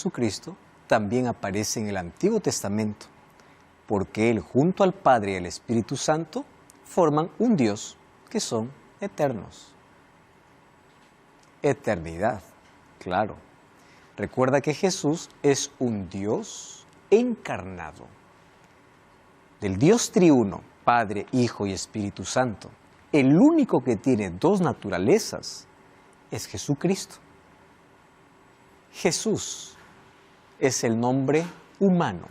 Jesucristo también aparece en el Antiguo Testamento, porque Él junto al Padre y el Espíritu Santo forman un Dios que son eternos. Eternidad, claro. Recuerda que Jesús es un Dios encarnado. Del Dios triuno, Padre, Hijo y Espíritu Santo, el único que tiene dos naturalezas es Jesucristo. Jesús es el nombre humano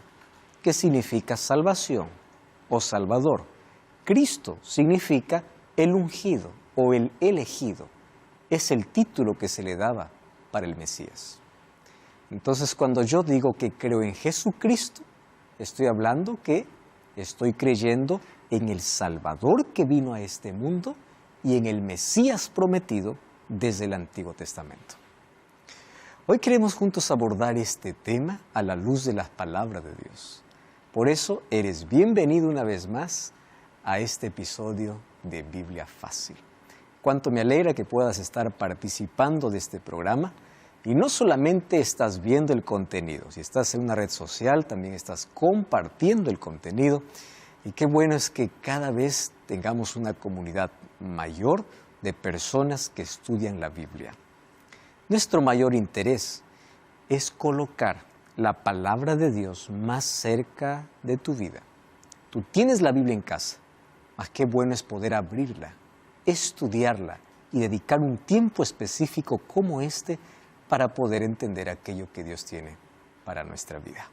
que significa salvación o salvador. Cristo significa el ungido o el elegido. Es el título que se le daba para el Mesías. Entonces, cuando yo digo que creo en Jesucristo, estoy hablando que estoy creyendo en el Salvador que vino a este mundo y en el Mesías prometido desde el Antiguo Testamento. Hoy queremos juntos abordar este tema a la luz de las palabras de Dios. Por eso eres bienvenido una vez más a este episodio de Biblia Fácil. Cuánto me alegra que puedas estar participando de este programa y no solamente estás viendo el contenido, si estás en una red social también estás compartiendo el contenido y qué bueno es que cada vez tengamos una comunidad mayor de personas que estudian la Biblia. Nuestro mayor interés es colocar la palabra de Dios más cerca de tu vida. Tú tienes la Biblia en casa, mas qué bueno es poder abrirla, estudiarla y dedicar un tiempo específico como este para poder entender aquello que Dios tiene para nuestra vida.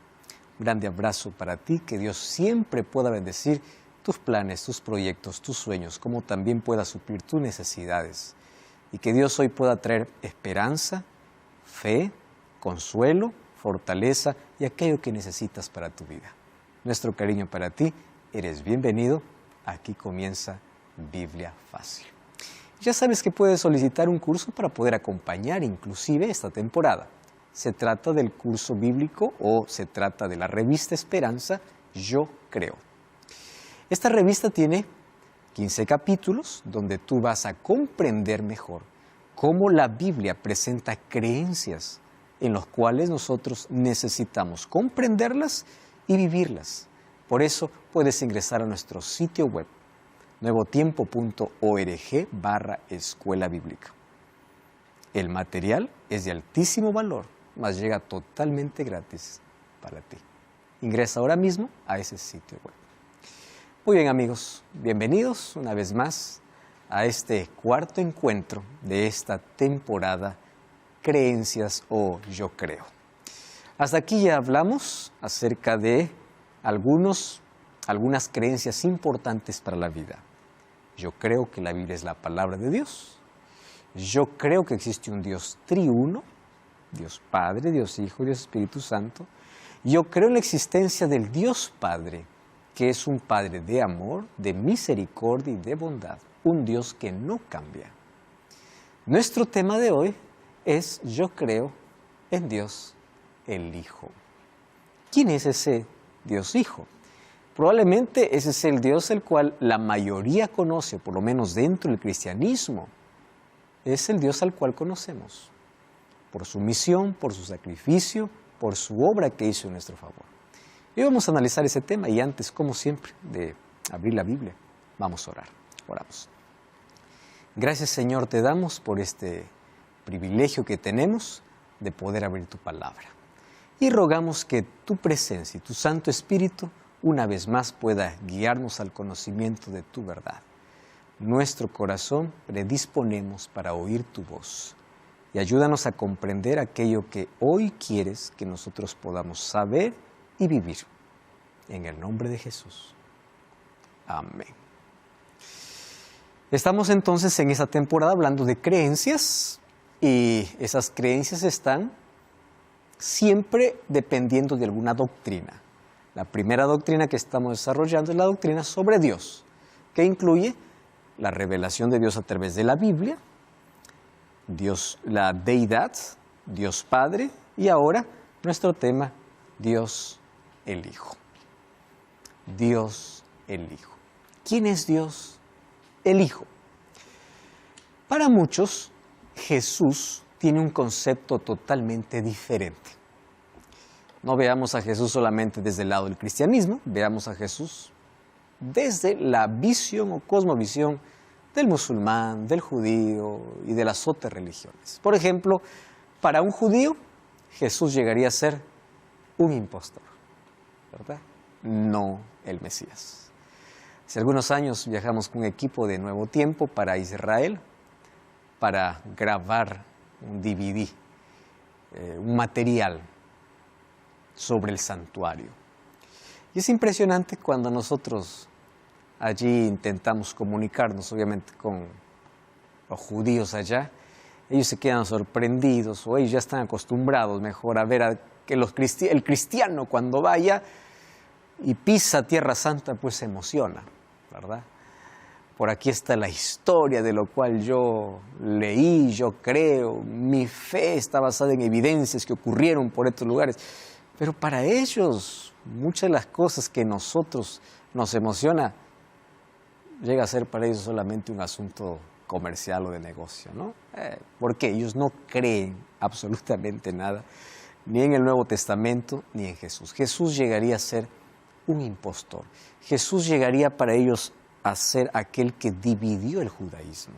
Un grande abrazo para ti, que Dios siempre pueda bendecir tus planes, tus proyectos, tus sueños, como también pueda suplir tus necesidades. Y que Dios hoy pueda traer esperanza, fe, consuelo, fortaleza y aquello que necesitas para tu vida. Nuestro cariño para ti, eres bienvenido. Aquí comienza Biblia Fácil. Ya sabes que puedes solicitar un curso para poder acompañar inclusive esta temporada. Se trata del curso bíblico o se trata de la revista Esperanza, Yo Creo. Esta revista tiene 15 capítulos donde tú vas a comprender mejor cómo la Biblia presenta creencias en las cuales nosotros necesitamos comprenderlas y vivirlas. Por eso puedes ingresar a nuestro sitio web nuevotiempo.org/escuela bíblica. El material es de altísimo valor, mas llega totalmente gratis para ti. Ingresa ahora mismo a ese sitio web. Muy bien amigos, bienvenidos una vez más a este cuarto encuentro de esta temporada Creencias o Yo Creo. Hasta aquí ya hablamos acerca de algunas creencias importantes para la vida. Yo creo que la Biblia es la palabra de Dios. Yo creo que existe un Dios triuno, Dios Padre, Dios Hijo y Dios Espíritu Santo. Yo creo en la existencia del Dios Padre, que es un Padre de amor, de misericordia y de bondad, un Dios que no cambia. Nuestro tema de hoy es Yo creo en Dios el Hijo. ¿Quién es ese Dios Hijo? Probablemente ese es el Dios el cual la mayoría conoce, por lo menos dentro del cristianismo. Es el Dios al cual conocemos, por su misión, por su sacrificio, por su obra que hizo en nuestro favor. Y vamos a analizar ese tema y antes, como siempre, de abrir la Biblia, vamos a orar. Oramos. Gracias, Señor, te damos por este privilegio que tenemos de poder abrir tu palabra. Y rogamos que tu presencia y tu Santo Espíritu una vez más pueda guiarnos al conocimiento de tu verdad. Nuestro corazón predisponemos para oír tu voz y ayúdanos a comprender aquello que hoy quieres que nosotros podamos saber y vivir. En el nombre de Jesús. Amén. Estamos entonces en esa temporada hablando de creencias y esas creencias están siempre dependiendo de alguna doctrina. La primera doctrina que estamos desarrollando es la doctrina sobre Dios, que incluye la revelación de Dios a través de la Biblia, Dios, la deidad, Dios Padre y ahora nuestro tema, Dios el Hijo. Dios el Hijo. ¿Quién es Dios el Hijo? Para muchos, Jesús tiene un concepto totalmente diferente. No veamos a Jesús solamente desde el lado del cristianismo, veamos a Jesús desde la visión o cosmovisión del musulmán, del judío y de las otras religiones. Por ejemplo, para un judío, Jesús llegaría a ser un impostor, ¿verdad? No el Mesías. Hace algunos años viajamos con un equipo de Nuevo Tiempo para Israel para grabar un DVD, un material sobre el santuario. Y es impresionante cuando nosotros allí intentamos comunicarnos, obviamente, con los judíos allá. Ellos se quedan sorprendidos o ellos ya están acostumbrados mejor a ver que el cristiano cuando vaya y pisa Tierra Santa, pues se emociona, ¿verdad? Por aquí está la historia de lo cual yo leí, yo creo, mi fe está basada en evidencias que ocurrieron por estos lugares. Pero para ellos, muchas de las cosas que nosotros nos emociona, llega a ser para ellos solamente un asunto comercial o de negocio, ¿no? Porque ellos no creen absolutamente nada, ni en el Nuevo Testamento, ni en Jesús. Jesús llegaría a ser un impostor. Jesús llegaría para ellos a ser aquel que dividió el judaísmo.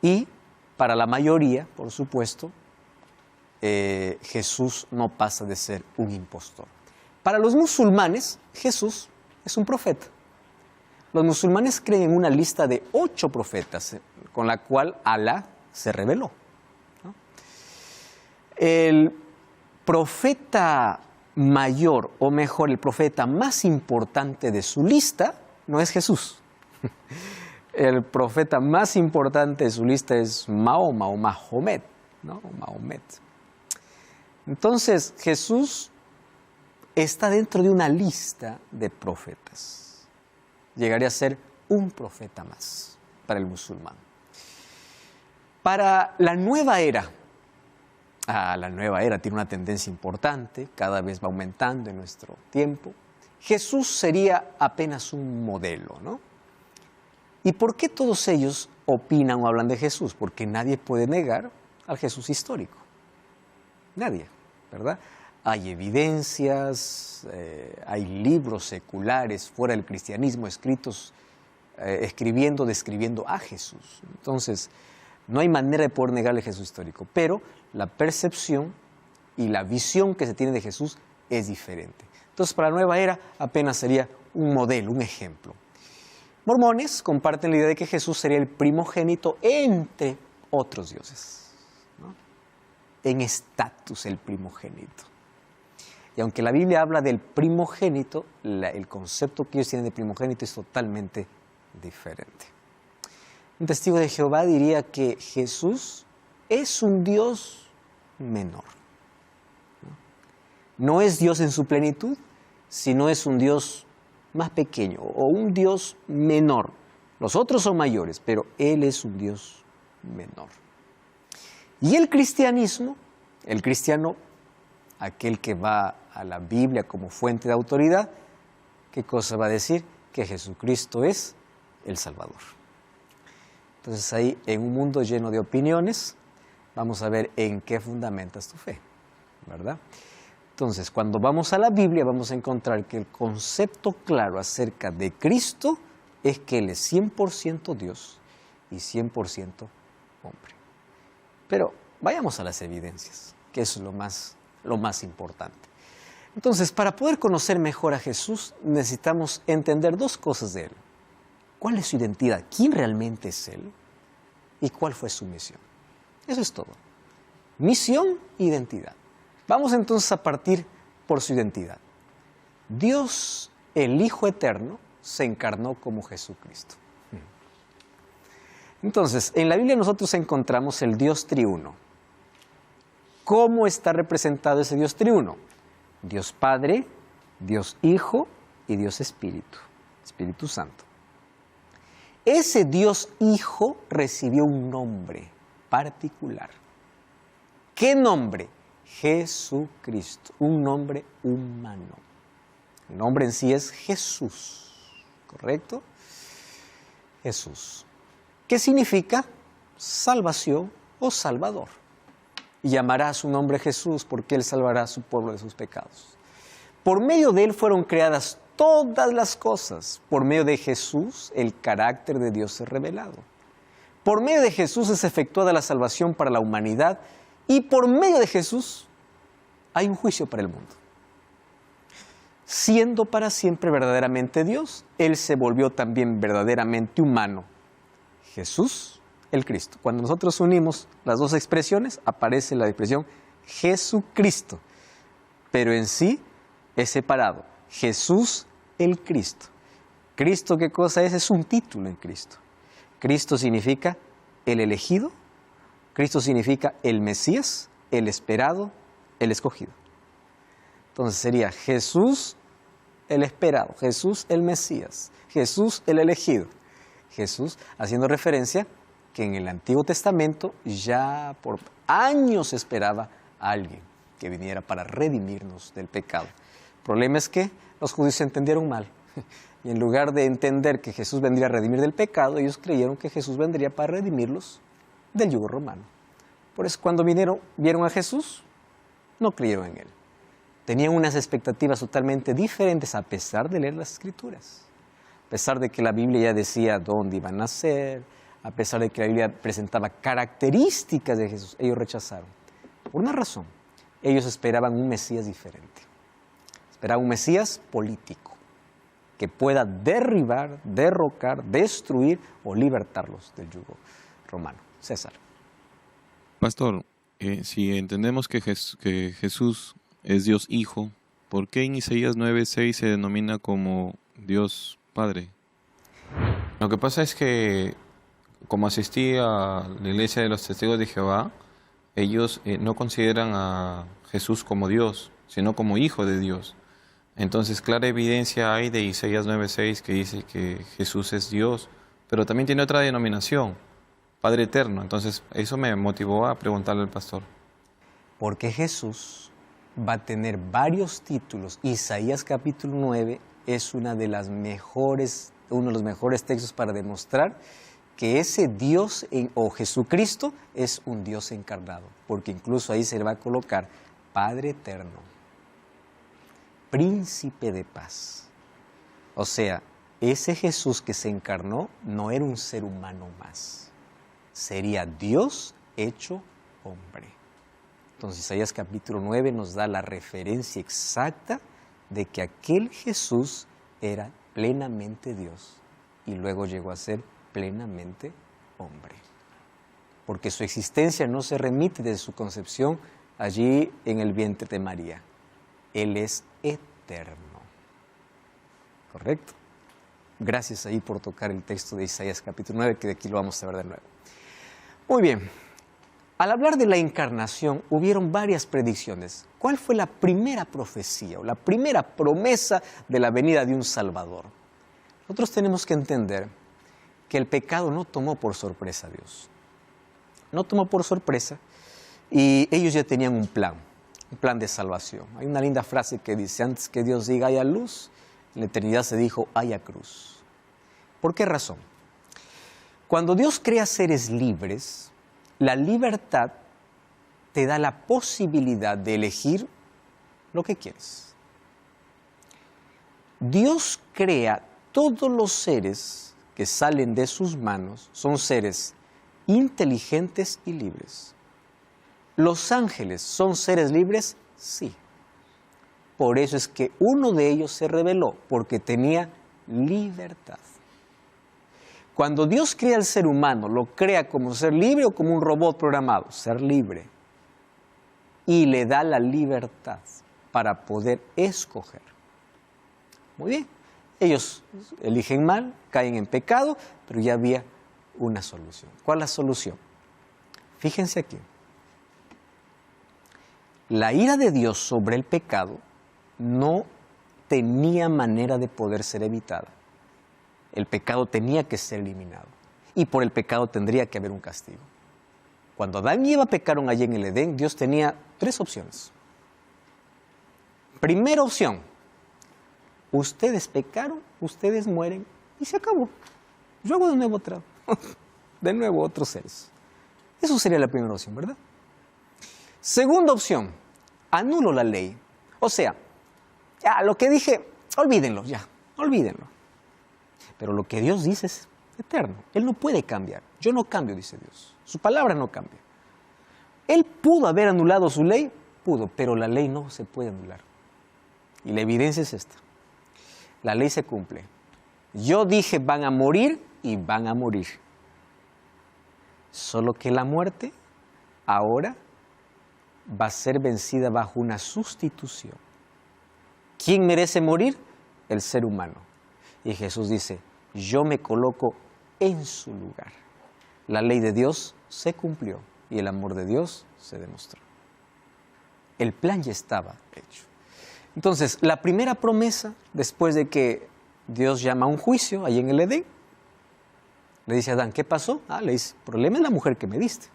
Y para la mayoría, por supuesto, Jesús no pasa de ser un impostor. Para los musulmanes, Jesús es un profeta. Los musulmanes creen en una lista de 8 profetas con la cual Alá se reveló, ¿no? El profeta mayor, o mejor, el profeta más importante de su lista no es Jesús. El profeta más importante de su lista es Mahoma o Mahomet, ¿no? Mahomet. Entonces, Jesús está dentro de una lista de profetas. Llegaría a ser un profeta más para el musulmán. Para la nueva era, la nueva era tiene una tendencia importante, cada vez va aumentando en nuestro tiempo. Jesús sería apenas un modelo, ¿no? ¿Y por qué todos ellos opinan o hablan de Jesús? Porque nadie puede negar al Jesús histórico. Nadie, ¿verdad? Hay evidencias, hay libros seculares fuera del cristianismo escritos, describiendo a Jesús. Entonces, no hay manera de poder negarle a Jesús histórico, pero la percepción y la visión que se tiene de Jesús es diferente. Entonces, para la nueva era apenas sería un modelo, un ejemplo. Mormones comparten la idea de que Jesús sería el primogénito entre otros dioses, ¿no? En estatus el primogénito. Y aunque la Biblia habla del primogénito, el concepto que ellos tienen de primogénito es totalmente diferente. Un testigo de Jehová diría que Jesús es un Dios menor. No es Dios en su plenitud, sino es un Dios más pequeño o un Dios menor. Los otros son mayores, pero Él es un Dios menor. Y el cristianismo, el cristiano, aquel que va a la Biblia como fuente de autoridad, ¿qué cosa va a decir? Que Jesucristo es el Salvador. Entonces ahí, en un mundo lleno de opiniones, vamos a ver en qué fundamentas tu fe, ¿verdad? Entonces, cuando vamos a la Biblia, vamos a encontrar que el concepto claro acerca de Cristo es que Él es 100% Dios y 100% hombre. Pero vayamos a las evidencias, que es lo más importante. Entonces, para poder conocer mejor a Jesús, necesitamos entender 2 cosas de Él. ¿Cuál es su identidad? ¿Quién realmente es Él? ¿Y cuál fue su misión? Eso es todo. Misión e identidad. Vamos entonces a partir por su identidad. Dios, el Hijo Eterno, se encarnó como Jesucristo. Entonces, en la Biblia nosotros encontramos el Dios triuno. ¿Cómo está representado ese Dios triuno? Dios Padre, Dios Hijo y Dios Espíritu, Espíritu Santo. Ese Dios Hijo recibió un nombre particular. ¿Qué nombre? Jesucristo, un nombre humano. El nombre en sí es Jesús, ¿correcto? Jesús. ¿Qué significa? Salvación o Salvador. y llamará a su nombre Jesús, porque Él salvará a su pueblo de sus pecados. Por medio de Él fueron creadas todas las cosas. Por medio de Jesús, el carácter de Dios es revelado. Por medio de Jesús es efectuada la salvación para la humanidad, y por medio de Jesús hay un juicio para el mundo. Siendo para siempre verdaderamente Dios, Él se volvió también verdaderamente humano. Jesús, el Cristo. Cuando nosotros unimos las dos expresiones, aparece la expresión Jesucristo, pero en sí es separado. Jesús, el Cristo. ¿Cristo qué cosa es? Es un título en Cristo. Cristo significa el elegido, Cristo significa el Mesías, el esperado, el escogido. Entonces sería Jesús el esperado, Jesús el Mesías, Jesús el elegido. Jesús haciendo referencia que en el Antiguo Testamento ya por años esperaba a alguien que viniera para redimirnos del pecado. El problema es que los judíos se entendieron mal. Y en lugar de entender que Jesús vendría a redimir del pecado, ellos creyeron que Jesús vendría para redimirlos del yugo romano. Por eso cuando vieron a Jesús, no creyeron en Él. Tenían unas expectativas totalmente diferentes a pesar de leer las Escrituras. A pesar de que la Biblia ya decía dónde iba a nacer, a pesar de que la Biblia presentaba características de Jesús, ellos rechazaron. Por una razón, ellos esperaban un Mesías diferente. Esperaban un Mesías político, que pueda derribar, derrocar, destruir o libertarlos del yugo romano. César. Pastor, si entendemos que Jesús es Dios Hijo, ¿por qué en Isaías 9:6 se denomina como Dios Padre? Lo que pasa es que, como asistí a la iglesia de los Testigos de Jehová, ellos no consideran a Jesús como Dios, sino como Hijo de Dios. Entonces, clara evidencia hay de Isaías 9:6 que dice que Jesús es Dios, pero también tiene otra denominación, Padre Eterno. Entonces, eso me motivó a preguntarle al pastor. Porque Jesús va a tener varios títulos. Isaías capítulo 9 es uno de los mejores textos para demostrar que ese Dios o Jesucristo es un Dios encarnado, porque incluso ahí se le va a colocar Padre Eterno, Príncipe de Paz. O sea, ese Jesús que se encarnó no era un ser humano más, sería Dios hecho hombre. Entonces Isaías capítulo 9 nos da la referencia exacta de que aquel Jesús era plenamente Dios y luego llegó a ser plenamente hombre. Porque su existencia no se remite desde su concepción allí en el vientre de María. Él es eterno. ¿Correcto? Gracias ahí por tocar el texto de Isaías capítulo 9, que de aquí lo vamos a ver de nuevo. Muy bien. Al hablar de la encarnación, hubieron varias predicciones. ¿Cuál fue la primera profecía o la primera promesa de la venida de un Salvador? Nosotros tenemos que entender que el pecado no tomó por sorpresa a Dios. No tomó por sorpresa y ellos ya tenían un plan de salvación. Hay una linda frase que dice, antes que Dios diga haya luz, en la eternidad se dijo haya cruz. ¿Por qué razón? Cuando Dios crea seres libres, la libertad te da la posibilidad de elegir lo que quieres. Dios crea todos los seres que salen de sus manos, son seres inteligentes y libres. ¿Los ángeles son seres libres? Sí. Por eso es que uno de ellos se rebeló, porque tenía libertad. Cuando Dios crea al ser humano, ¿lo crea como ser libre o como un robot programado? Ser libre. Y le da la libertad para poder escoger. Muy bien. Ellos eligen mal, caen en pecado, pero ya había una solución. ¿Cuál es la solución? Fíjense aquí. La ira de Dios sobre el pecado no tenía manera de poder ser evitada. El pecado tenía que ser eliminado y por el pecado tendría que haber un castigo. Cuando Adán y Eva pecaron allí en el Edén, Dios tenía tres opciones. Primera opción, ustedes pecaron, ustedes mueren y se acabó. Yo hago de nuevo otros seres. Eso sería la primera opción, ¿verdad? Segunda opción, anulo la ley. O sea, ya lo que dije, olvídenlo, ya, olvídenlo. Pero lo que Dios dice es eterno. Él no puede cambiar. Yo no cambio, dice Dios. Su palabra no cambia. Él pudo haber anulado su ley, pudo, pero la ley no se puede anular. Y la evidencia es esta. La ley se cumple. Yo dije van a morir y van a morir. Solo que la muerte ahora va a ser vencida bajo una sustitución. ¿Quién merece morir? El ser humano. Y Jesús dice, yo me coloco en su lugar. La ley de Dios se cumplió y el amor de Dios se demostró. El plan ya estaba hecho. Entonces, la primera promesa, después de que Dios llama a un juicio ahí en el Edén, le dice a Adán, ¿qué pasó? Le dice, el problema es la mujer que me diste.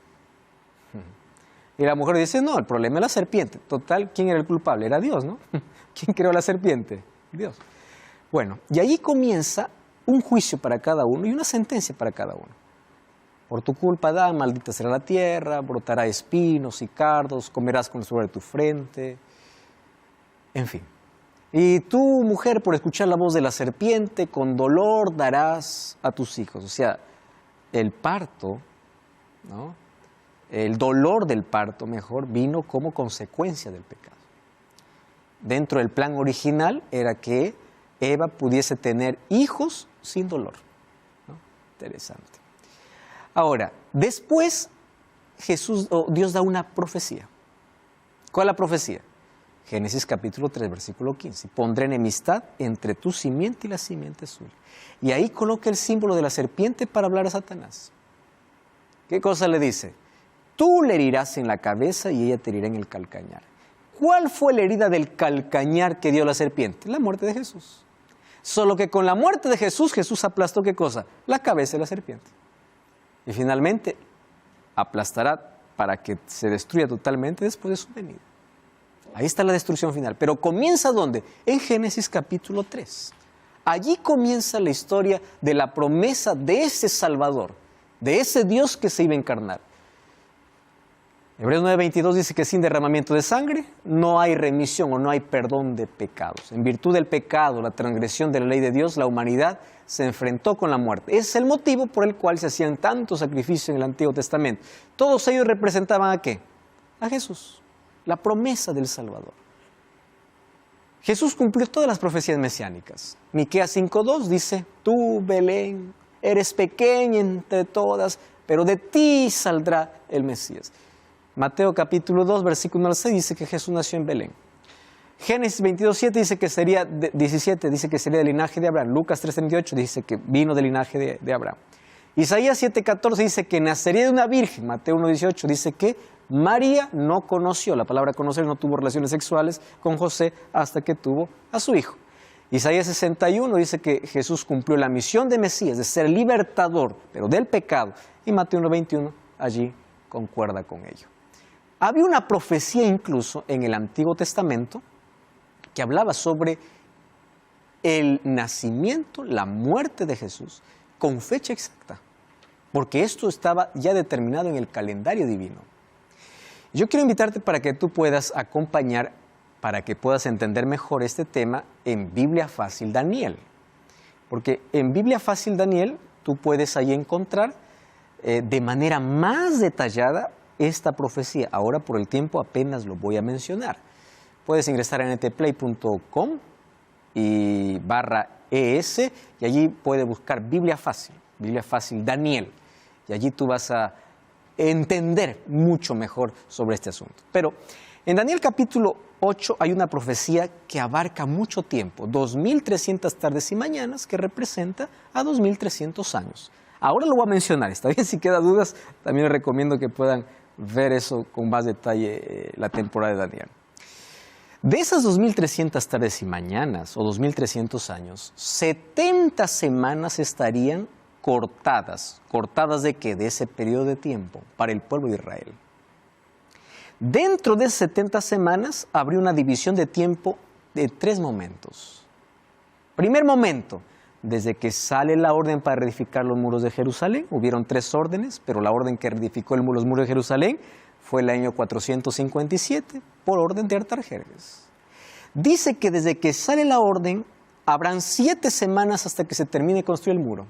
Y la mujer dice, no, el problema es la serpiente. Total, ¿quién era el culpable? Era Dios, ¿no? ¿Quién creó la serpiente? Dios. Bueno, y allí comienza un juicio para cada uno y una sentencia para cada uno. Por tu culpa, Adán, maldita será la tierra, brotará espinos y cardos, comerás con el sudor de tu frente. En fin. Y tú, mujer, por escuchar la voz de la serpiente, con dolor darás a tus hijos. O sea, el parto, ¿no? El dolor del parto, mejor, vino como consecuencia del pecado. Dentro del plan original era que Eva pudiese tener hijos sin dolor, ¿no? Interesante. Ahora, después Dios da una profecía. ¿Cuál es la profecía? Génesis capítulo 3, versículo 15. Pondré enemistad entre tu simiente y la simiente suya. Y ahí coloca el símbolo de la serpiente para hablar a Satanás. ¿Qué cosa le dice? Tú le herirás en la cabeza y ella te herirá en el calcañar. ¿Cuál fue la herida del calcañar que dio la serpiente? La muerte de Jesús. Solo que con la muerte de Jesús, Jesús aplastó ¿qué cosa? La cabeza de la serpiente. Y finalmente aplastará para que se destruya totalmente después de su venida. Ahí está la destrucción final. Pero comienza ¿dónde? En Génesis capítulo 3. Allí comienza la historia de la promesa de ese Salvador, de ese Dios que se iba a encarnar. Hebreos 9:22 dice que sin derramamiento de sangre no hay remisión o no hay perdón de pecados. En virtud del pecado, la transgresión de la ley de Dios, la humanidad se enfrentó con la muerte. Ese es el motivo por el cual se hacían tantos sacrificios en el Antiguo Testamento. Todos ellos representaban ¿a qué? A Jesús, la promesa del Salvador. Jesús cumplió todas las profecías mesiánicas. Miqueas 5:2 dice, tú, Belén, eres pequeña entre todas, pero de ti saldrá el Mesías. Mateo capítulo 2, versículo 1 al 6 dice que Jesús nació en Belén. Génesis 22:7 dice que sería, 17 dice que sería del linaje de Abraham. Lucas 3:38 dice que vino del linaje de Abraham. Isaías 7:14 dice que nacería de una virgen. Mateo 1:18 dice que María no conoció, la palabra conocer, no tuvo relaciones sexuales con José hasta que tuvo a su hijo. Isaías 61 dice que Jesús cumplió la misión de Mesías, de ser libertador, pero del pecado. Y Mateo 1:21 allí concuerda con ello. Había una profecía incluso en el Antiguo Testamento que hablaba sobre el nacimiento, la muerte de Jesús, con fecha exacta, porque esto estaba ya determinado en el calendario divino. Yo quiero invitarte para que tú puedas acompañar, para que puedas entender mejor este tema en Biblia Fácil Daniel, porque en Biblia Fácil Daniel tú puedes ahí encontrar de manera más detallada esta profecía. Ahora por el tiempo apenas lo voy a mencionar. Puedes ingresar a ntplay.com y /ES y allí puedes buscar Biblia Fácil Daniel. Y allí tú vas a entender mucho mejor sobre este asunto. Pero en Daniel capítulo 8 hay una profecía que abarca mucho tiempo, 2300 tardes y mañanas, que representa a 2300 años. Ahora lo voy a mencionar, está bien, si queda dudas, también les recomiendo que puedan ver eso con más detalle la temporada de Daniel. De esas 2300 tardes y mañanas, o 2300 años, 70 semanas estarían cortadas. ¿Cortadas de qué? De ese periodo de tiempo para el pueblo de Israel. Dentro de esas 70 semanas habría una división de tiempo de 3 momentos. Primer momento, desde que sale la orden para reedificar los muros de Jerusalén, hubieron 3 órdenes, pero la orden que reedificó los muros de Jerusalén Fue el año 457 por orden de Artajerjes. Dice que desde que sale la orden habrán 7 semanas hasta que se termine de construir el muro.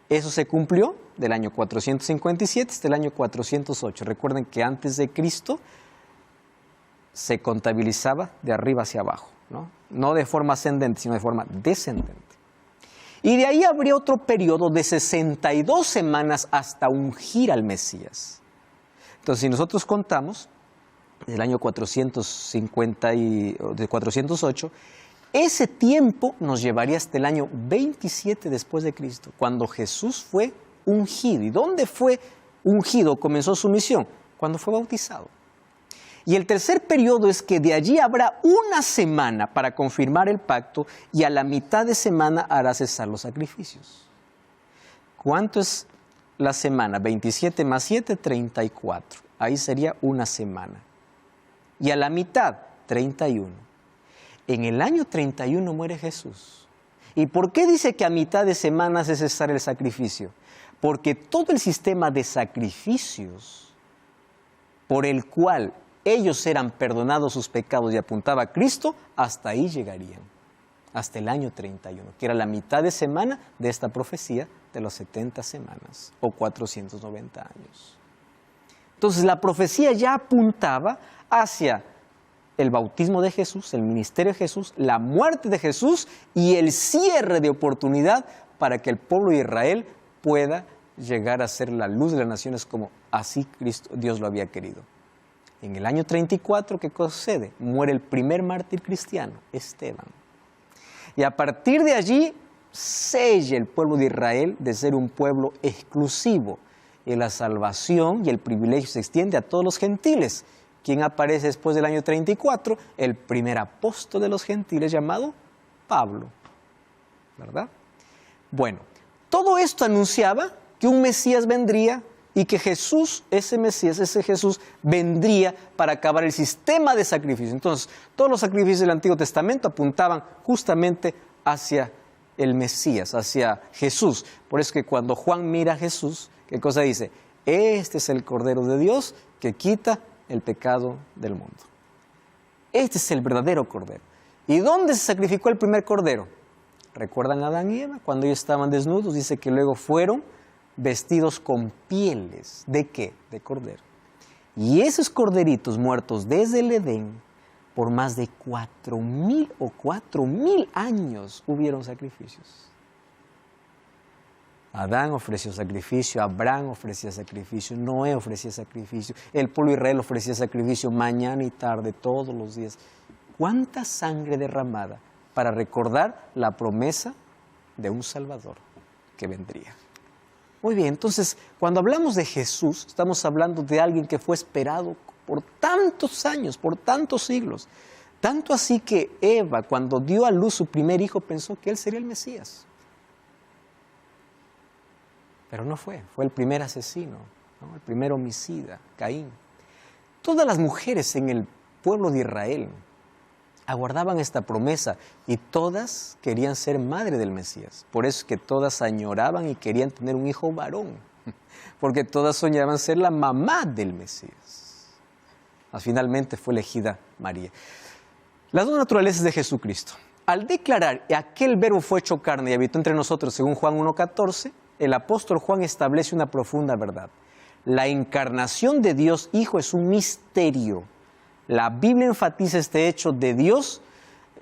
Eso se cumplió del año 457 hasta el año 408. Recuerden que antes de Cristo se contabilizaba de arriba hacia abajo, no de forma ascendente, sino de forma descendente. Y de ahí habría otro periodo de 62 semanas hasta ungir al Mesías. Entonces, si nosotros contamos, del año 408, ese tiempo nos llevaría hasta el año 27 después de Cristo, cuando Jesús fue ungido. ¿Y dónde fue ungido? Comenzó su misión, cuando fue bautizado. Y el tercer periodo es que de allí habrá una semana para confirmar el pacto y a la mitad de semana hará cesar los sacrificios. ¿Cuánto es la semana? 27 más 7, 34. Ahí sería una semana. Y a la mitad, 31. En el año 31 muere Jesús. ¿Y por qué dice que a mitad de semana hace cesar el sacrificio? Porque todo el sistema de sacrificios por el cual ellos eran perdonados sus pecados y apuntaba a Cristo, hasta ahí llegarían, hasta el año 31, que era la mitad de semana de esta profecía de las 70 semanas o 490 años. Entonces la profecía ya apuntaba hacia el bautismo de Jesús, el ministerio de Jesús, la muerte de Jesús y el cierre de oportunidad para que el pueblo de Israel pueda llegar a ser la luz de las naciones como así Dios lo había querido. En el año 34, ¿qué sucede? Muere el primer mártir cristiano, Esteban. Y a partir de allí, sella el pueblo de Israel de ser un pueblo exclusivo. Y la salvación y el privilegio se extiende a todos los gentiles. ¿Quién aparece después del año 34? El primer apóstol de los gentiles llamado Pablo. ¿Verdad? Bueno, todo esto anunciaba que un Mesías vendría y que Jesús, ese Mesías, ese Jesús, vendría para acabar el sistema de sacrificio. Entonces, todos los sacrificios del Antiguo Testamento apuntaban justamente hacia el Mesías, hacia Jesús. Por eso que cuando Juan mira a Jesús, ¿qué cosa dice? Este es el Cordero de Dios que quita el pecado del mundo. Este es el verdadero Cordero. ¿Y dónde se sacrificó el primer Cordero? ¿Recuerdan a Adán y Eva? Cuando ellos estaban desnudos, dice que luego fueron vestidos con pieles. ¿De qué? De cordero. Y esos corderitos muertos desde el Edén, por más de 4.000 años hubieron sacrificios. Adán ofreció sacrificio, Abraham ofrecía sacrificio, Noé ofrecía sacrificio, el pueblo de Israel ofrecía sacrificio mañana y tarde, todos los días. ¿Cuánta sangre derramada para recordar la promesa de un Salvador que vendría? Muy bien, entonces, cuando hablamos de Jesús, estamos hablando de alguien que fue esperado por tantos años, por tantos siglos. Tanto así que Eva, cuando dio a luz su primer hijo, pensó que él sería el Mesías. Pero no fue el primer asesino, el primer homicida, Caín. Todas las mujeres en el pueblo de Israel aguardaban esta promesa y todas querían ser madre del Mesías. Por eso es que todas añoraban y querían tener un hijo varón, porque todas soñaban ser la mamá del Mesías. Finalmente fue elegida María. Las dos naturalezas de Jesucristo. Al declarar que aquel verbo fue hecho carne y habitó entre nosotros, según Juan 1:14, el apóstol Juan establece una profunda verdad. La encarnación de Dios Hijo es un misterio. La Biblia enfatiza este hecho de Dios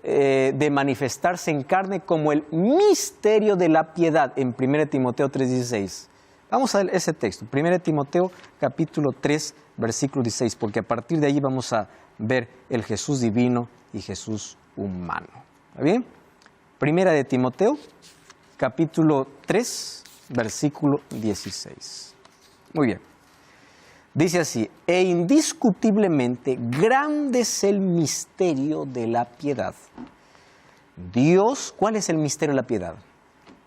de manifestarse en carne como el misterio de la piedad en 1 Timoteo 3:16. Vamos a ver ese texto, 1 Timoteo capítulo 3, versículo 16, porque a partir de allí vamos a ver el Jesús divino y Jesús humano. ¿Está bien? 1 Timoteo capítulo 3, versículo 16. Muy bien. Dice así, e indiscutiblemente grande es el misterio de la piedad. Dios, ¿cuál es el misterio de la piedad?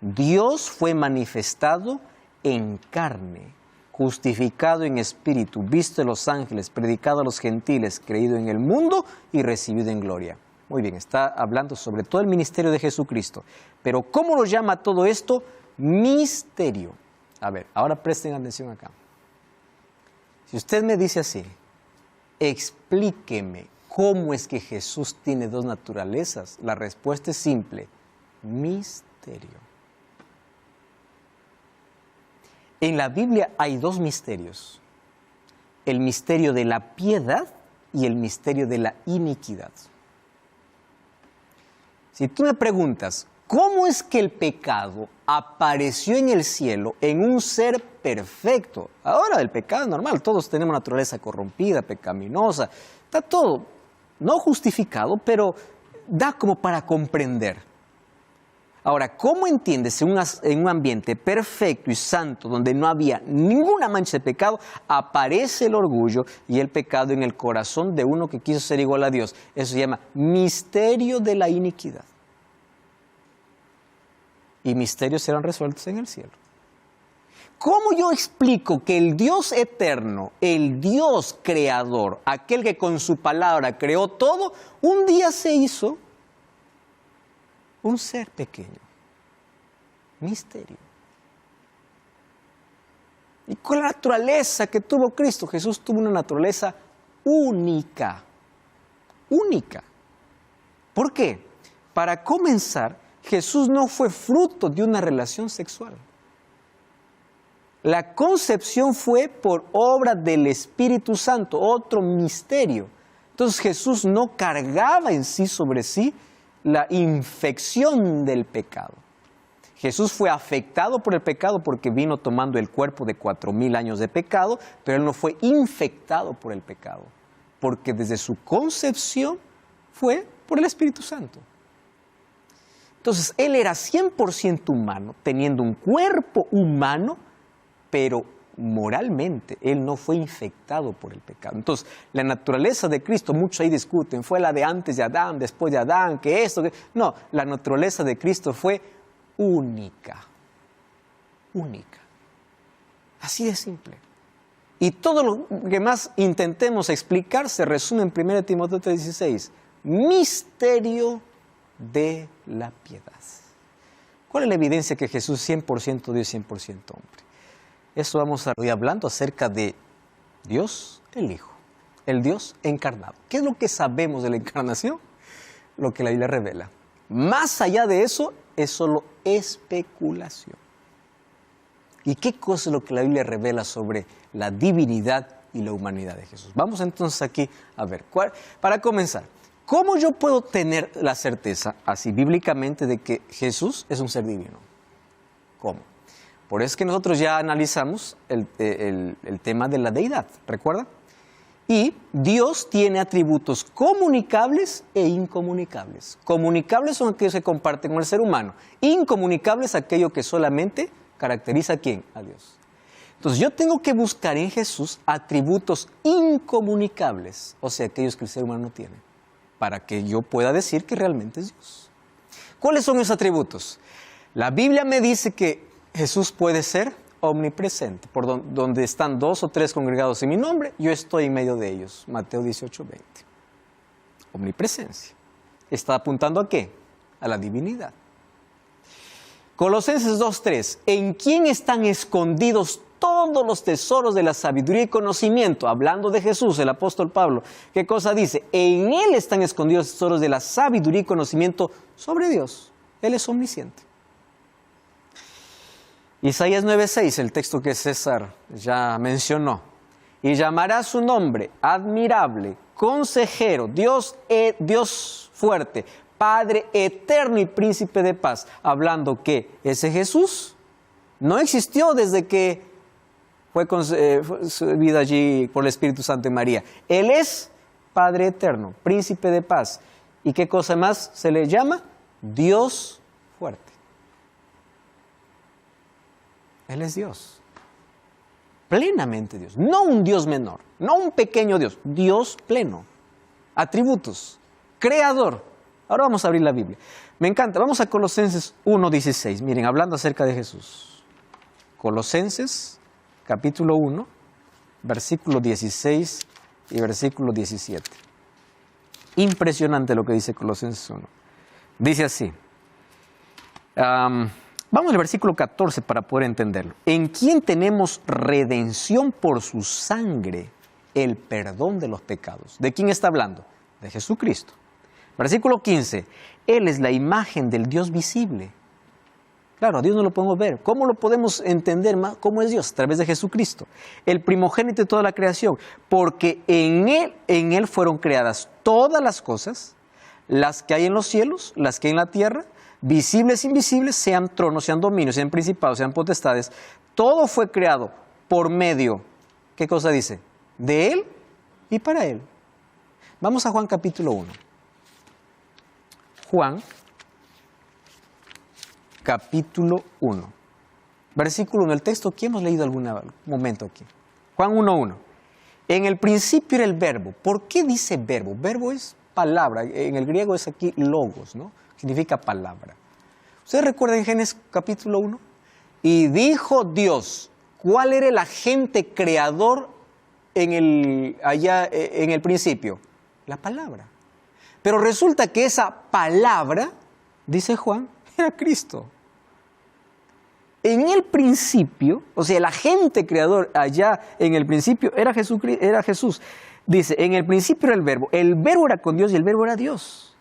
Dios fue manifestado en carne, justificado en espíritu, visto de los ángeles, predicado a los gentiles, creído en el mundo y recibido en gloria. Muy bien, está hablando sobre todo el ministerio de Jesucristo. Pero ¿cómo lo llama todo esto? Misterio. A ver, ahora presten atención acá. Si usted me dice así, explíqueme cómo es que Jesús tiene dos naturalezas. La respuesta es simple: misterio. En la Biblia hay dos misterios: el misterio de la piedad y el misterio de la iniquidad. Si tú me preguntas, ¿cómo es que el pecado apareció en el cielo en un ser perfecto? Ahora el pecado es normal, todos tenemos naturaleza corrompida, pecaminosa, está todo no justificado, pero da como para comprender. Ahora, ¿cómo entiendes en un ambiente perfecto y santo, donde no había ninguna mancha de pecado, aparece el orgullo y el pecado en el corazón de uno que quiso ser igual a Dios? Eso se llama misterio de la iniquidad. Y misterios serán resueltos en el cielo. ¿Cómo yo explico que el Dios eterno, el Dios creador, aquel que con su palabra creó todo, un día se hizo un ser pequeño? Misterio. ¿Y con la naturaleza que tuvo Cristo? Jesús tuvo una naturaleza única. Única. ¿Por qué? Para comenzar, Jesús no fue fruto de una relación sexual. La concepción fue por obra del Espíritu Santo, otro misterio. Entonces Jesús no cargaba en sí sobre sí la infección del pecado. Jesús fue afectado por el pecado porque vino tomando el cuerpo de 4000 años de pecado, pero Él no fue infectado por el pecado, porque desde su concepción fue por el Espíritu Santo. Entonces, Él era 100% humano, teniendo un cuerpo humano, pero moralmente Él no fue infectado por el pecado. Entonces, la naturaleza de Cristo, muchos ahí discuten, fue la de antes de Adán, después de Adán, que esto, que... No, la naturaleza de Cristo fue única. Única. Así de simple. Y todo lo que más intentemos explicar se resume en 1 Timoteo 3:16. Misterio de la piedad. ¿Cuál es la evidencia que Jesús es 100% Dios y 100% hombre? Eso vamos a ir hablando acerca de Dios el Hijo, el Dios encarnado. ¿Qué es lo que sabemos de la encarnación? Lo que la Biblia revela. Más allá de eso, es solo especulación. ¿Y qué cosa es lo que la Biblia revela sobre la divinidad y la humanidad de Jesús? Vamos entonces aquí a ver. Para comenzar, ¿cómo yo puedo tener la certeza, así bíblicamente, de que Jesús es un ser divino? ¿Cómo? Por eso es que nosotros ya analizamos el tema de la deidad, ¿recuerda? Y Dios tiene atributos comunicables e incomunicables. Comunicables son aquellos que comparten con el ser humano. Incomunicables aquello que solamente caracteriza a ¿quién? A Dios. Entonces yo tengo que buscar en Jesús atributos incomunicables, o sea, aquellos que el ser humano no tiene, para que yo pueda decir que realmente es Dios. ¿Cuáles son esos atributos? La Biblia me dice que Jesús puede ser omnipresente. Por donde están 2 o 3 congregados en mi nombre, yo estoy en medio de ellos. Mateo 18:20. Omnipresencia. ¿Está apuntando a qué? A la divinidad. Colosenses 2:3. ¿En quién están escondidos todos los tesoros de la sabiduría y conocimiento? Hablando de Jesús, el apóstol Pablo. ¿Qué cosa dice? En Él están escondidos los tesoros de la sabiduría y conocimiento sobre Dios. Él es omnisciente. Isaías 9:6, el texto que César ya mencionó. Y llamará su nombre admirable, consejero, Dios fuerte, Padre eterno y príncipe de paz. Hablando que ese Jesús no existió desde que fue concebido allí por el Espíritu Santo en María. Él es Padre eterno, príncipe de paz. ¿Y qué cosa más se le llama? Dios fuerte. Él es Dios, plenamente Dios, no un Dios menor, no un pequeño Dios, Dios pleno, atributos, creador. Ahora vamos a abrir la Biblia. Me encanta, vamos a Colosenses 1:16, miren, hablando acerca de Jesús. Colosenses, capítulo 1, versículo 16 y versículo 17. Impresionante lo que dice Colosenses 1. Dice así. Vamos al versículo 14 para poder entenderlo. En quien tenemos redención por su sangre, el perdón de los pecados. ¿De quién está hablando? De Jesucristo. Versículo 15, Él es la imagen del Dios visible. Claro, a Dios no lo podemos ver. ¿Cómo lo podemos entender más? ¿Cómo es Dios? A través de Jesucristo. El primogénito de toda la creación. Porque en Él fueron creadas todas las cosas, las que hay en los cielos, las que hay en la tierra, visibles e invisibles, sean tronos, sean dominios, sean principados, sean potestades. Todo fue creado por medio, ¿qué cosa dice? De Él y para Él. Vamos a Juan capítulo 1. Juan capítulo 1. Versículo 1, el texto que hemos leído algún momento aquí. Juan 1:1. En el principio era el verbo. ¿Por qué dice verbo? Verbo es palabra. En el griego es aquí logos, ¿no? Significa palabra. ¿Ustedes recuerdan Génesis capítulo 1? Y dijo Dios, ¿cuál era el agente creador allá en el principio? La palabra. Pero resulta que esa palabra, dice Juan, era Cristo. En el principio, o sea, el agente creador allá en el principio era Jesús. Dice, en el principio era el verbo era con Dios y el verbo era Dios.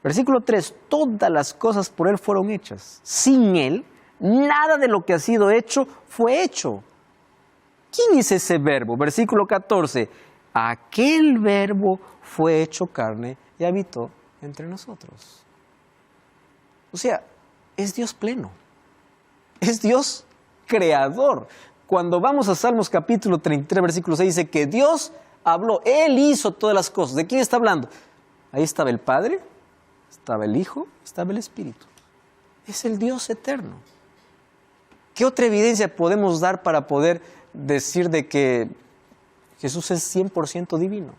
Versículo 3, todas las cosas por Él fueron hechas. Sin Él, nada de lo que ha sido hecho fue hecho. ¿Quién es ese verbo? Versículo 14, aquel verbo fue hecho carne y habitó entre nosotros. O sea, es Dios pleno. Es Dios creador. Cuando vamos a Salmos capítulo 33, versículo 6, dice que Dios habló, Él hizo todas las cosas. ¿De quién está hablando? Ahí estaba el Padre, estaba el Hijo, estaba el Espíritu. Es el Dios eterno. ¿Qué otra evidencia podemos dar para poder decir de que Jesús es 100% divino?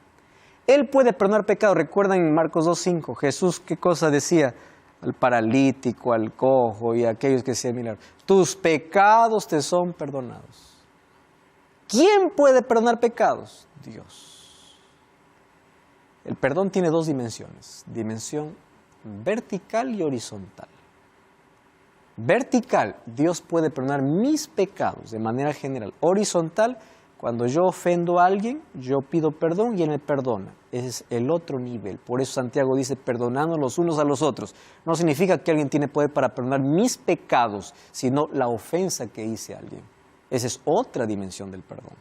Él puede perdonar pecados. Recuerdan en Marcos 2:5, Jesús, ¿qué cosa decía? Al paralítico, al cojo y a aquellos que decían, mira, tus pecados te son perdonados. ¿Quién puede perdonar pecados? Dios. El perdón tiene dos dimensiones, dimensión vertical y horizontal. Vertical, Dios puede perdonar mis pecados de manera general. Horizontal, cuando yo ofendo a alguien, yo pido perdón y Él me perdona. Ese es el otro nivel. Por eso Santiago dice, perdonando los unos a los otros. No significa que alguien tiene poder para perdonar mis pecados, sino la ofensa que hice a alguien. Esa es otra dimensión del perdón.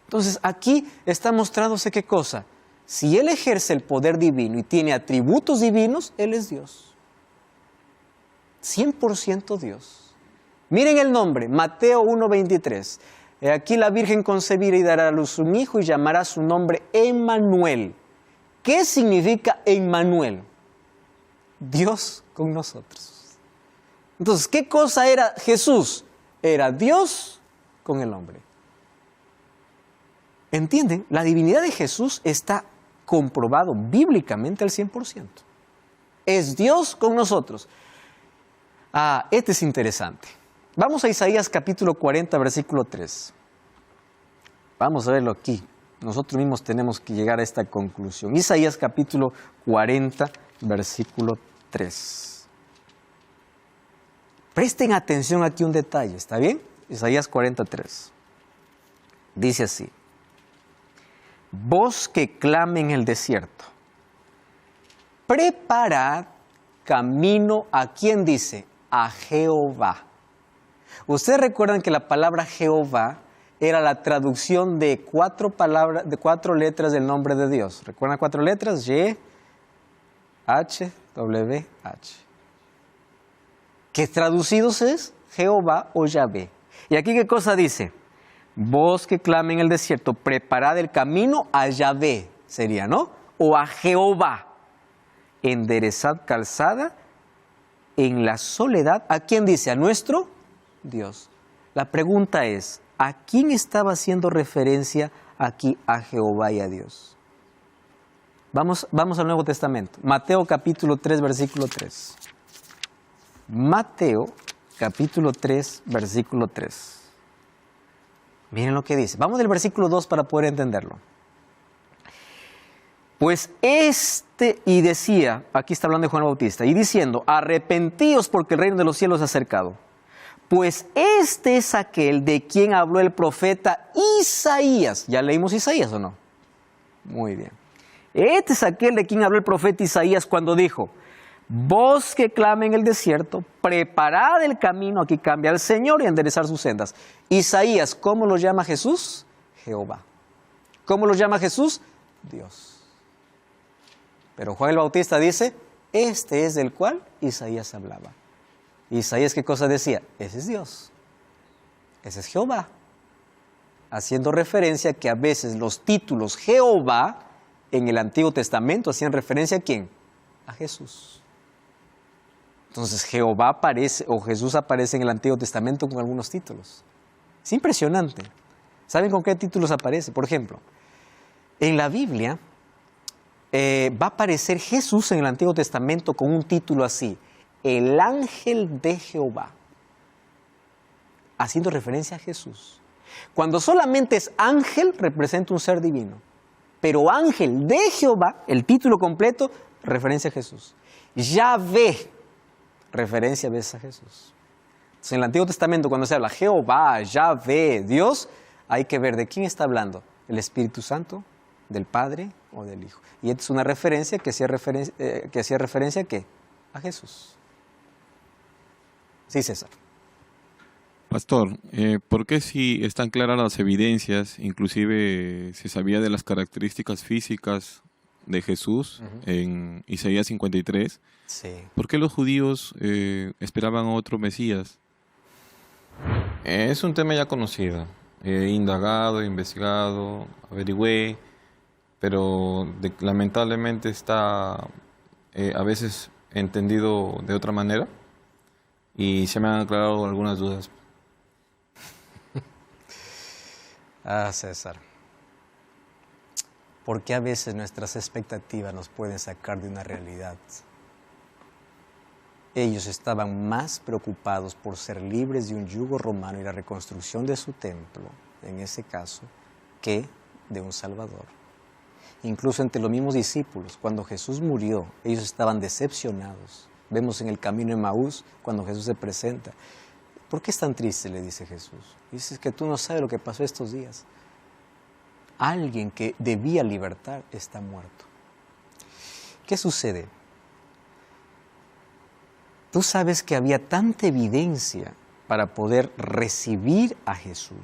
Entonces, aquí está mostrándose qué cosa. Si Él ejerce el poder divino y tiene atributos divinos, Él es Dios. 100% Dios. Miren el nombre, Mateo 1:23. Aquí la Virgen concebirá y dará a luz un hijo y llamará su nombre Emmanuel. ¿Qué significa Emmanuel? Dios con nosotros. Entonces, ¿qué cosa era Jesús? Era Dios con el hombre. ¿Entienden? La divinidad de Jesús está comprobado bíblicamente al 100%. Es Dios con nosotros. Este es interesante. Vamos a Isaías capítulo 40, versículo 3. Vamos a verlo aquí. Nosotros mismos tenemos que llegar a esta conclusión. Isaías capítulo 40, versículo 3. Presten atención aquí un detalle, ¿está bien? Isaías 43. Dice así. Voz que clame en el desierto. Preparad camino a ¿quién dice? A Jehová. Ustedes recuerdan que la palabra Jehová era la traducción de cuatro letras del nombre de Dios. ¿Recuerdan 4 letras? Y, H, W, H. ¿Qué traducidos es? Jehová o Yahvé. ¿Y aquí qué cosa dice? Voz que clame en el desierto, preparad el camino a Yahvé, sería, ¿no? O a Jehová. Enderezad calzada en la soledad. ¿A quién dice? A nuestro Dios. La pregunta es, ¿a quién estaba haciendo referencia aquí a Jehová y a Dios? Vamos al Nuevo Testamento. Mateo capítulo 3, versículo 3. Mateo capítulo 3, versículo 3. Miren lo que dice. Vamos del versículo 2 para poder entenderlo. Pues y decía, aquí está hablando de Juan el Bautista, y diciendo, arrepentíos porque el reino de los cielos se ha acercado. Pues este es aquel de quien habló el profeta Isaías. ¿Ya leímos Isaías o no? Muy bien. Este es aquel de quien habló el profeta Isaías cuando dijo: voz que clama en el desierto, preparad el camino, aquí cambia al Señor y enderezar sus sendas. Isaías, ¿cómo lo llama Jesús? Jehová. ¿Cómo lo llama Jesús? Dios. Pero Juan el Bautista dice: este es del cual Isaías hablaba. Isaías, ¿qué cosa decía? Ese es Dios. Ese es Jehová. Haciendo referencia que a veces los títulos Jehová en el Antiguo Testamento hacían referencia ¿a quién? A Jesús. Entonces Jehová aparece, o Jesús aparece en el Antiguo Testamento con algunos títulos. Es impresionante. ¿Saben con qué títulos aparece? Por ejemplo, en la Biblia va a aparecer Jesús en el Antiguo Testamento con un título así: el ángel de Jehová, haciendo referencia a Jesús. Cuando solamente es ángel, representa un ser divino. Pero ángel de Jehová, el título completo, referencia a Jesús. Yahvé, referencia a veces a Jesús. Entonces, en el Antiguo Testamento, cuando se habla Jehová, Yahvé, Dios, hay que ver de quién está hablando: el Espíritu Santo, del Padre o del Hijo. Y esta es una referencia que hacía referencia ¿a qué? A Jesús. Sí, César. Pastor, ¿por qué si están claras las evidencias, inclusive se sabía de las características físicas de Jesús en Isaías 53, Sí. ¿por qué los judíos esperaban a otro Mesías? Es un tema ya conocido. He indagado, investigado, averigüé, pero lamentablemente está a veces entendido de otra manera y se me han aclarado algunas dudas. César, ¿por qué a veces nuestras expectativas nos pueden sacar de una realidad? Ellos estaban más preocupados por ser libres de un yugo romano y la reconstrucción de su templo, en ese caso, que de un Salvador. Incluso entre los mismos discípulos, cuando Jesús murió, ellos estaban decepcionados. Vemos en el camino de Emaús, cuando Jesús se presenta: ¿por qué es tan triste?, le dice Jesús. Dice: que tú no sabes lo que pasó estos días. Alguien que debía libertar está muerto. ¿Qué sucede? Tú sabes que había tanta evidencia para poder recibir a Jesús.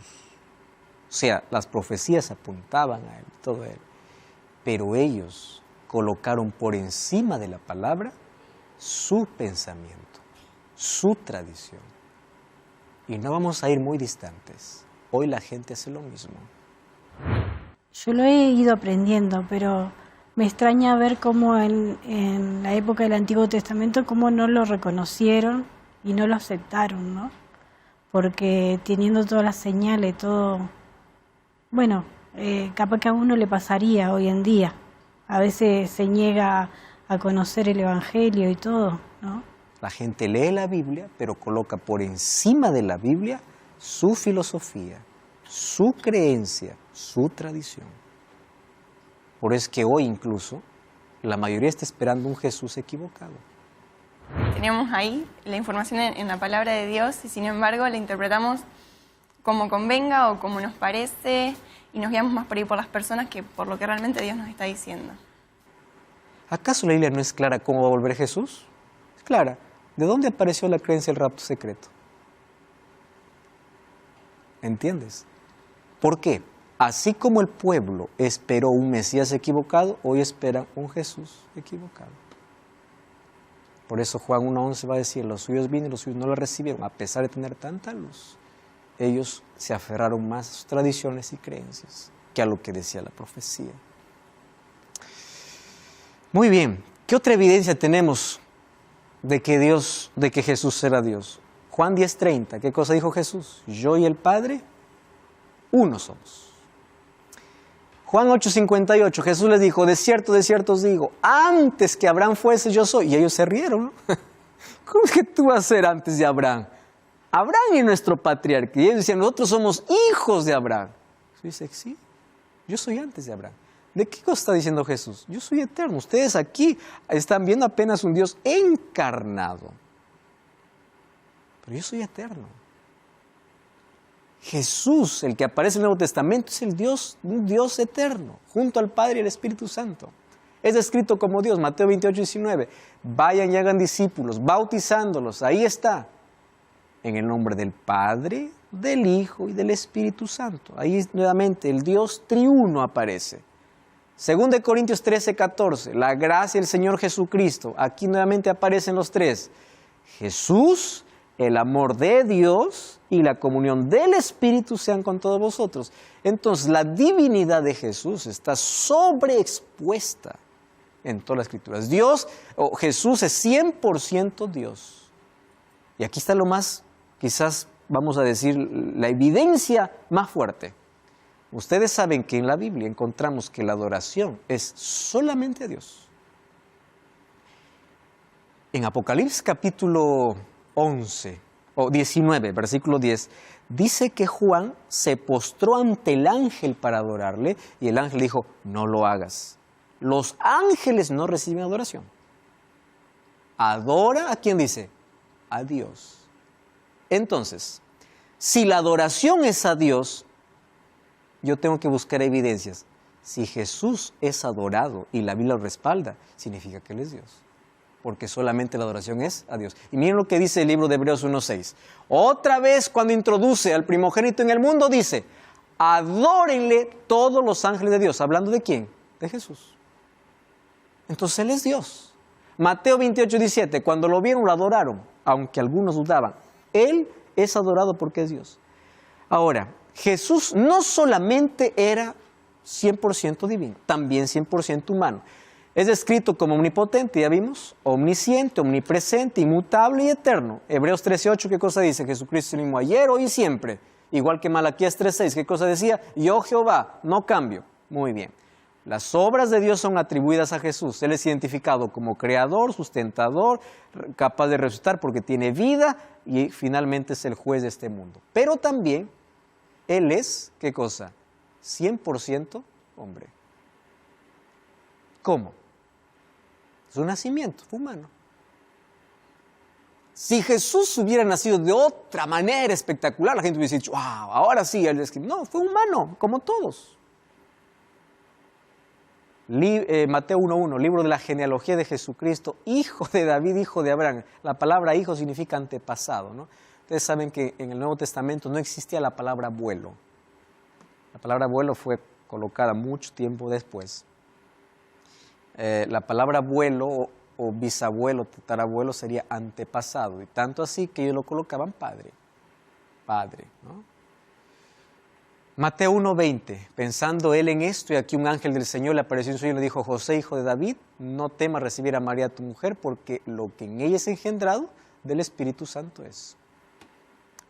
O sea, las profecías apuntaban a Él, todo Él. Pero ellos colocaron por encima de la palabra su pensamiento, su tradición. Y no vamos a ir muy distantes. Hoy la gente hace lo mismo. Yo lo he ido aprendiendo, pero me extraña ver cómo en la época del Antiguo Testamento, cómo no lo reconocieron y no lo aceptaron, ¿no? Porque teniendo todas las señales, todo, bueno, capaz que a uno le pasaría hoy en día. A veces se niega a conocer el Evangelio y todo, ¿no? La gente lee la Biblia, pero coloca por encima de la Biblia su filosofía, su creencia, su tradición. Por eso es que hoy incluso la mayoría está esperando un Jesús equivocado. Tenemos ahí la información en la palabra de Dios y sin embargo la interpretamos como convenga o como nos parece y nos guiamos más por ahí por las personas que por lo que realmente Dios nos está diciendo. ¿Acaso la Biblia no es clara cómo va a volver Jesús? Es clara. ¿De dónde apareció la creencia del rapto secreto? ¿Entiendes? ¿Por qué? Así como el pueblo esperó un Mesías equivocado, hoy esperan un Jesús equivocado. Por eso Juan 1:11 va a decir: los suyos vinieron y los suyos no lo recibieron, a pesar de tener tanta luz. Ellos se aferraron más a sus tradiciones y creencias que a lo que decía la profecía. Muy bien, ¿qué otra evidencia tenemos de que Jesús era Dios? Juan 10:30, ¿qué cosa dijo Jesús? Yo y el Padre, uno somos. Juan 8:58, Jesús les dijo: de cierto os digo, antes que Abraham fuese, yo soy. Y ellos se rieron, ¿no? ¿Cómo es que tú vas a ser antes de Abraham? Abraham es nuestro patriarca. Y ellos decían: nosotros somos hijos de Abraham. Jesús dice: sí, yo soy antes de Abraham. ¿De qué cosa está diciendo Jesús? Yo soy eterno. Ustedes aquí están viendo apenas un Dios encarnado. Pero yo soy eterno. Jesús, el que aparece en el Nuevo Testamento, es el Dios, un Dios eterno, junto al Padre y el Espíritu Santo. Es descrito como Dios, Mateo 28, 19. Vayan y hagan discípulos, bautizándolos. Ahí está. En el nombre del Padre, del Hijo y del Espíritu Santo. Ahí nuevamente el Dios triuno aparece. 2 Corintios 13, 14. La gracia del Señor Jesucristo. Aquí nuevamente aparecen los tres. Jesús, el amor de Dios y la comunión del Espíritu sean con todos vosotros. Entonces, la divinidad de Jesús está sobreexpuesta en todas las Escrituras. Jesús es 100% Dios. Y aquí está lo más, quizás vamos a decir, la evidencia más fuerte. Ustedes saben que en la Biblia encontramos que la adoración es solamente a Dios. En Apocalipsis capítulo 11 o 19, versículo 10, dice que Juan se postró ante el ángel para adorarle y el ángel dijo, no lo hagas. Los ángeles no reciben adoración. Adora, ¿a quién dice? A Dios. Entonces, si la adoración es a Dios, yo tengo que buscar evidencias. Si Jesús es adorado y la Biblia lo respalda, significa que Él es Dios. Porque solamente la adoración es a Dios. Y miren lo que dice el libro de Hebreos 1:6. Otra vez cuando introduce al primogénito en el mundo, dice, adórenle todos los ángeles de Dios. ¿Hablando de quién? De Jesús. Entonces Él es Dios. Mateo 28:17, cuando lo vieron, lo adoraron, aunque algunos dudaban. Él es adorado porque es Dios. Ahora, Jesús no solamente era 100% divino, también 100% humano. Es descrito como omnipotente, ya vimos, omnisciente, omnipresente, inmutable y eterno. Hebreos 13:8, ¿qué cosa dice? Jesucristo es el mismo ayer, hoy y siempre. Igual que Malaquías 3:6, ¿qué cosa decía? Yo Jehová, no cambio. Muy bien. Las obras de Dios son atribuidas a Jesús. Él es identificado como creador, sustentador, capaz de resucitar porque tiene vida y finalmente es el juez de este mundo. Pero también Él es, ¿qué cosa? 100% hombre. ¿Cómo? Su nacimiento fue humano. Si Jesús hubiera nacido de otra manera espectacular, la gente hubiese dicho, wow, ahora sí, Él es... No, fue humano, como todos. Mateo 1:1, libro de la genealogía de Jesucristo, hijo de David, hijo de Abraham. La palabra hijo significa antepasado, ¿no? Ustedes saben que en el Nuevo Testamento no existía la palabra abuelo. La palabra abuelo fue colocada mucho tiempo después. La palabra abuelo o bisabuelo, tatarabuelo sería antepasado. Y tanto así que ellos lo colocaban padre. Padre, ¿no? Mateo 1:20, pensando él en esto, y aquí un ángel del Señor le apareció en sueño y le dijo, José, hijo de David, no temas recibir a María tu mujer, porque lo que en ella es engendrado del Espíritu Santo es.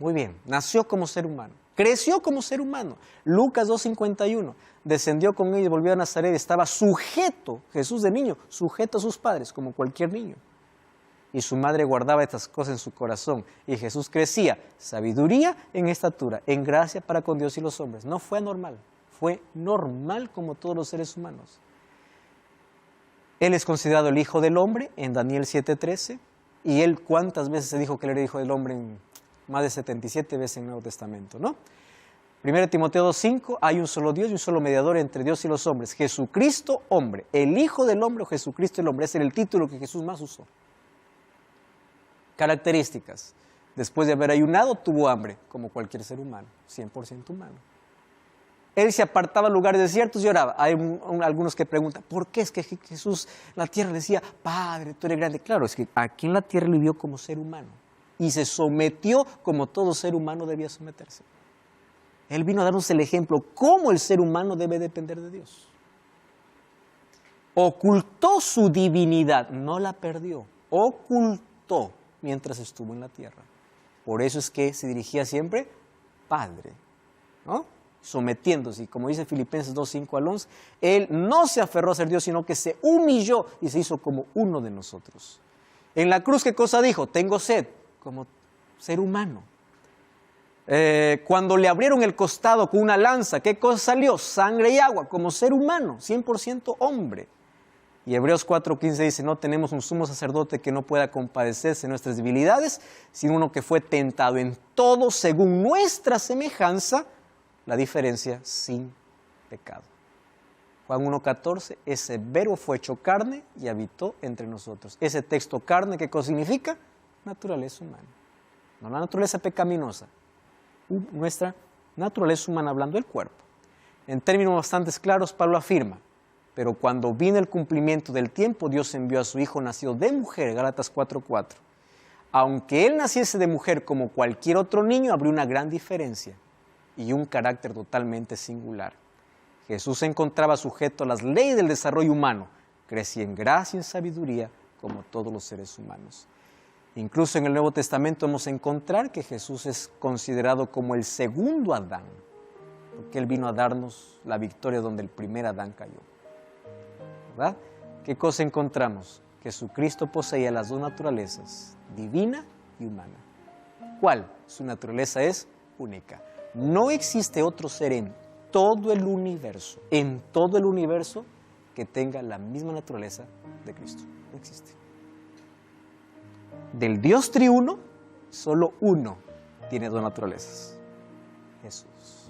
Muy bien, nació como ser humano, creció como ser humano. Lucas 2:51, descendió con ellos, volvió a Nazaret, estaba sujeto, Jesús de niño, sujeto a sus padres, como cualquier niño. Y su madre guardaba estas cosas en su corazón. Y Jesús crecía, sabiduría en estatura, en gracia para con Dios y los hombres. No fue anormal, fue normal como todos los seres humanos. Él es considerado el Hijo del Hombre en Daniel 7:13. Y él, ¿cuántas veces se dijo que él era Hijo del Hombre? Más de 77 veces en el Nuevo Testamento, ¿no? 1 Timoteo 2:5, hay un solo Dios y un solo mediador entre Dios y los hombres. Jesucristo, hombre. El Hijo del Hombre o Jesucristo el hombre. Ese era el título que Jesús más usó. Características. Después de haber ayunado, tuvo hambre, como cualquier ser humano, 100% humano. Él se apartaba a lugares desiertos y oraba. Hay algunos que preguntan, ¿por qué es que Jesús en la tierra decía, Padre, tú eres grande? Claro, es que aquí en la tierra él vivió como ser humano y se sometió como todo ser humano debía someterse. Él vino a darnos el ejemplo, cómo el ser humano debe depender de Dios. Ocultó su divinidad, no la perdió, ocultó mientras estuvo en la tierra. Por eso es que se dirigía siempre Padre, ¿no? Sometiéndose, y como dice Filipenses 2:5-11, Él no se aferró a ser Dios, sino que se humilló y se hizo como uno de nosotros. En la cruz, ¿qué cosa dijo? Tengo sed, como ser humano. Cuando le abrieron el costado con una lanza, ¿qué cosa salió? Sangre y agua, como ser humano, 100% hombre. Y Hebreos 4:15 dice, no tenemos un sumo sacerdote que no pueda compadecerse de nuestras debilidades, sino uno que fue tentado en todo según nuestra semejanza, la diferencia sin pecado. Juan 1:14, ese verbo fue hecho carne y habitó entre nosotros. Ese texto carne, ¿qué cosa significa? Naturaleza humana. No la naturaleza pecaminosa, nuestra naturaleza humana hablando del cuerpo. En términos bastante claros, Pablo afirma, pero cuando vino el cumplimiento del tiempo, Dios envió a su Hijo nacido de mujer, Gálatas 4:4. Aunque él naciese de mujer como cualquier otro niño, habría una gran diferencia y un carácter totalmente singular. Jesús se encontraba sujeto a las leyes del desarrollo humano, crecía en gracia y en sabiduría como todos los seres humanos. Incluso en el Nuevo Testamento vamos a encontrar que Jesús es considerado como el segundo Adán, porque Él vino a darnos la victoria donde el primer Adán cayó. ¿Verdad? ¿Qué cosa encontramos? Jesucristo poseía las dos naturalezas, divina y humana. ¿Cuál? Su naturaleza es única. No existe otro ser en todo el universo, que tenga la misma naturaleza de Cristo. No existe. Del Dios triuno, solo uno tiene dos naturalezas, Jesús.